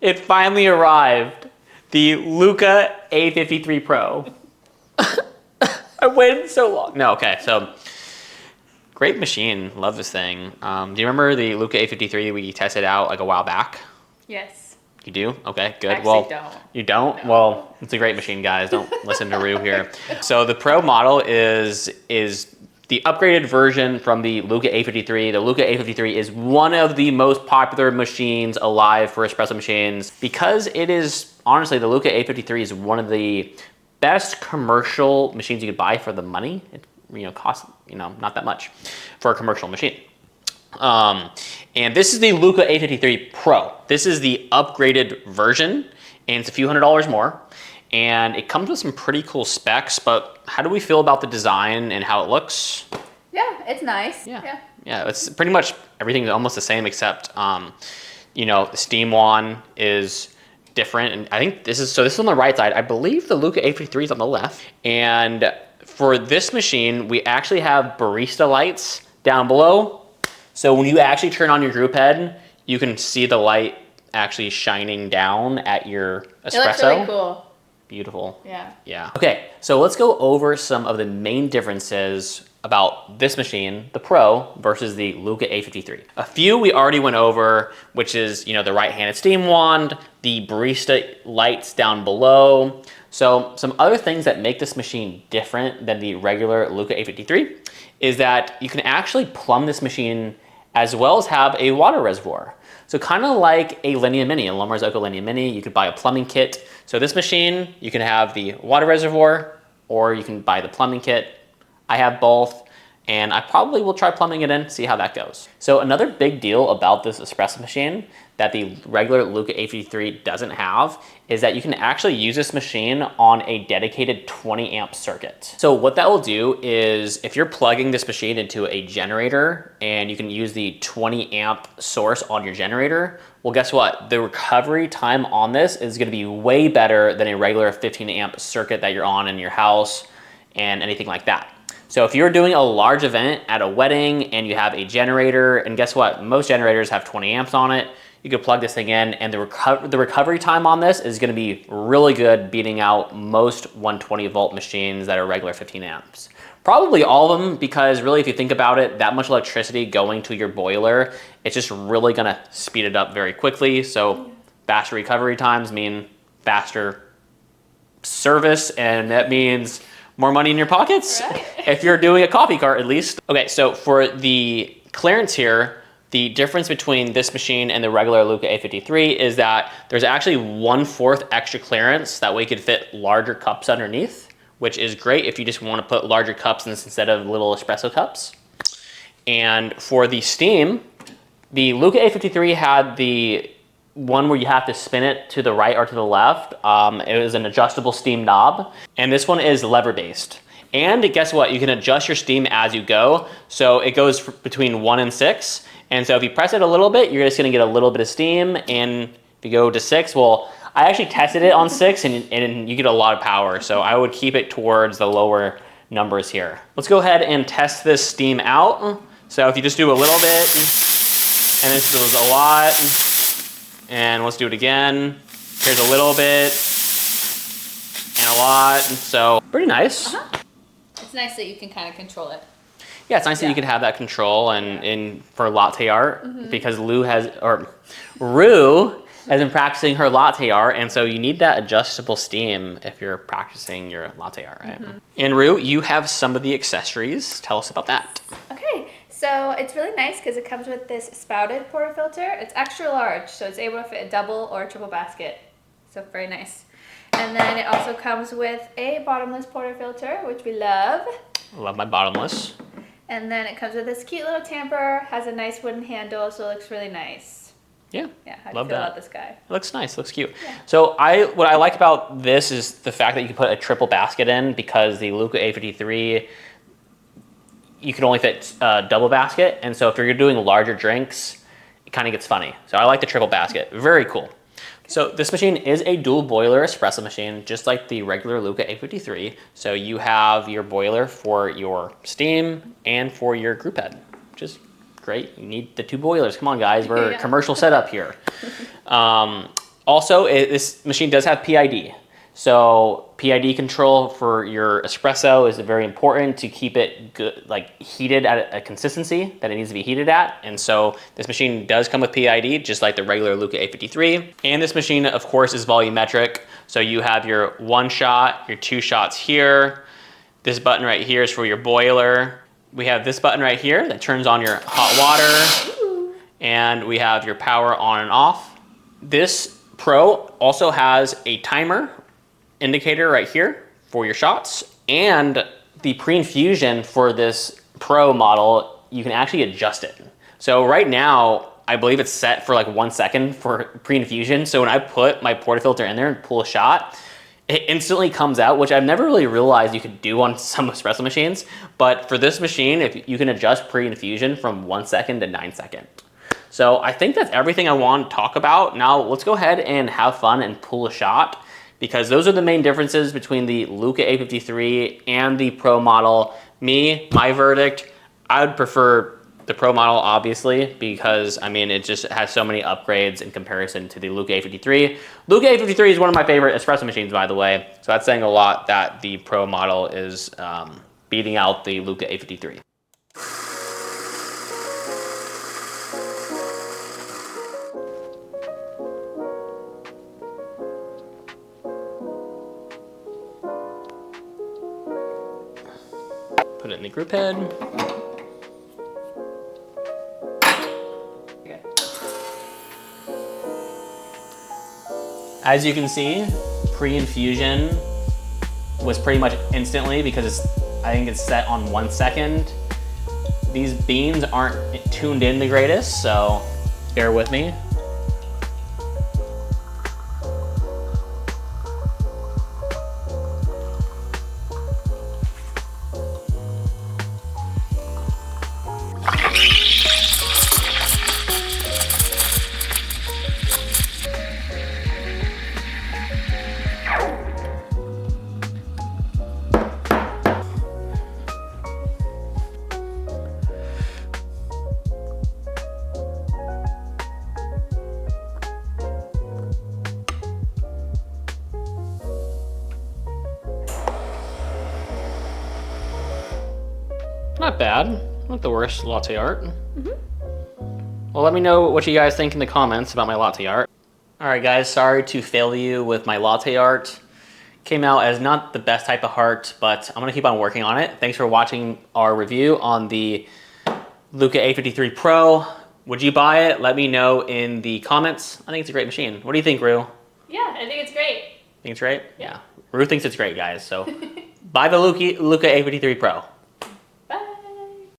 It finally arrived. The LUCCA A53 Pro. I waited so long. No, okay, so great machine. Love this thing. Do you remember the LUCCA A53 we tested out like a while back? Yes. You do? Okay, good. Actually, don't. You don't? No. Well, it's a great machine, guys. Don't listen to Rue here. So the Pro model is the upgraded version from the LUCCA A53. The LUCCA A53 is one of the most popular machines alive for espresso machines because it is, honestly, the LUCCA A53 is one of the best commercial machines you could buy for the money. It costs not that much for a commercial machine. And this is the LUCCA A53 Pro. This is the upgraded version, and it's a few $100s more. And it comes with some pretty cool specs, but how do we feel about the design and how it looks? Yeah, it's nice. Yeah, it's pretty much everything almost the same except, the steam wand is different. And I think this is on the right side. I believe the LUCCA A53 is on the left. And for this machine, we actually have barista lights down below. So when you actually turn on your group head, you can see the light actually shining down at your espresso. It looks really cool. Beautiful. Yeah. Okay, so let's go over some of the main differences about this machine, the Pro, versus the LUCCA A53. A few we already went over, which is, the right-handed steam wand, the barista lights down below. So some other things that make this machine different than the regular LUCCA A53 is that you can actually plumb this machine as well as have a water reservoir. So kind of like a Linea Mini, a Lumber's Eco Linea Mini, you could buy a plumbing kit. So this machine, you can have the water reservoir or you can buy the plumbing kit. I have both, and I probably will try plumbing it in, see how that goes. So another big deal about this espresso machine that the regular LUCCA A53 doesn't have is that you can actually use this machine on a dedicated 20 amp circuit. So what that will do is if you're plugging this machine into a generator and you can use the 20 amp source on your generator, well, guess what? The recovery time on this is gonna be way better than a regular 15 amp circuit that you're on in your house and anything like that. So if you're doing a large event at a wedding and you have a generator, and guess what? Most generators have 20 amps on it. You could plug this thing in and the recovery time on this is gonna be really good, beating out most 120 volt machines that are regular 15 amps. Probably all of them, because really if you think about it, that much electricity going to your boiler, it's just really gonna speed it up very quickly. So faster recovery times mean faster service, and that means more money in your pockets, right? If you're doing a coffee cart at least. Okay, so for the clearance here, the difference between this machine and the regular LUCCA A53 is that there's actually 1/4 extra clearance. That way you could fit larger cups underneath, which is great if you just want to put larger cups in this instead of little espresso cups. And for the steam, the LUCCA A53 had the one where you have to spin it to the right or to the left. It was an adjustable steam knob, and this one is lever based. And guess what? You can adjust your steam as you go. So it goes between 1 and 6. And so if you press it a little bit, you're just gonna get a little bit of steam. And if you go to 6, well, I actually tested it on 6 and you get a lot of power. So I would keep it towards the lower numbers here. Let's go ahead and test this steam out. So if you just do a little bit, and this goes a lot, and let's do it again. Here's a little bit, and a lot, so pretty nice. It's nice that you can kind of control it. Yeah, it's nice that you can have that control and for latte art, because Rue has been practicing her latte art, and so you need that adjustable steam if you're practicing your latte art, right? And Rue, you have some of the accessories. Tell us about that. Okay, so it's really nice because it comes with this spouted portafilter. It's extra large, so it's able to fit a double or a triple basket. So very nice. And then it also comes with a bottomless portafilter, which we love. Love my bottomless. And then it comes with this cute little tamper, has a nice wooden handle, so it looks really nice. Yeah, how do you feel about this guy? It looks nice, looks cute. Yeah. So what I like about this is the fact that you can put a triple basket in, because the LUCCA A53, you can only fit a double basket. And so if you're doing larger drinks, it kind of gets funny. So I like the triple basket, very cool. So this machine is a dual boiler espresso machine, just like the regular LUCCA A53. So you have your boiler for your steam and for your group head, which is great. You need the 2 boilers. Come on, guys, we're commercial setup here. Also, this machine does have PID. So PID control for your espresso is very important to keep it good, like heated at a consistency that it needs to be heated at. And so this machine does come with PID, just like the regular Luca A53. And this machine, of course, is volumetric. So you have your 1 shot, your 2 shots here. This button right here is for your boiler. We have this button right here that turns on your hot water. And we have your power on and off. This Pro also has a timer indicator right here for your shots, and the pre-infusion for this Pro model, you can actually adjust it. So right now, I believe it's set for like 1 second for pre-infusion. So when I put my portafilter in there and pull a shot, it instantly comes out, which I've never really realized you could do on some espresso machines. But for this machine, if you can adjust pre-infusion from 1 second to 9 seconds. So I think that's everything I want to talk about. Now let's go ahead and have fun and pull a shot, because those are the main differences between the Luca A53 and the Pro model. My verdict, I would prefer the Pro model, obviously, because I mean, it just has so many upgrades in comparison to the Luca A53. Luca A53 is one of my favorite espresso machines, by the way. So that's saying a lot that the Pro model is beating out the Luca A53. Put it in the group head. Okay. As you can see, pre-infusion was pretty much instantly, because I think it's set on 1 second. These beans aren't tuned in the greatest, so bear with me. Not bad, not the worst latte art. Well, let me know what you guys think in the comments about my latte art. All right guys, sorry to fail you with my latte art. Came out as not the best type of heart, but I'm gonna keep on working on it. Thanks for watching our review on the Luca A53 Pro. Would you buy it? Let me know in the comments. I think it's a great machine. What do you think, Rue? Yeah, I think it's great. Think it's great? Yeah. Rue thinks it's great, guys, so buy the Luca A53 Pro.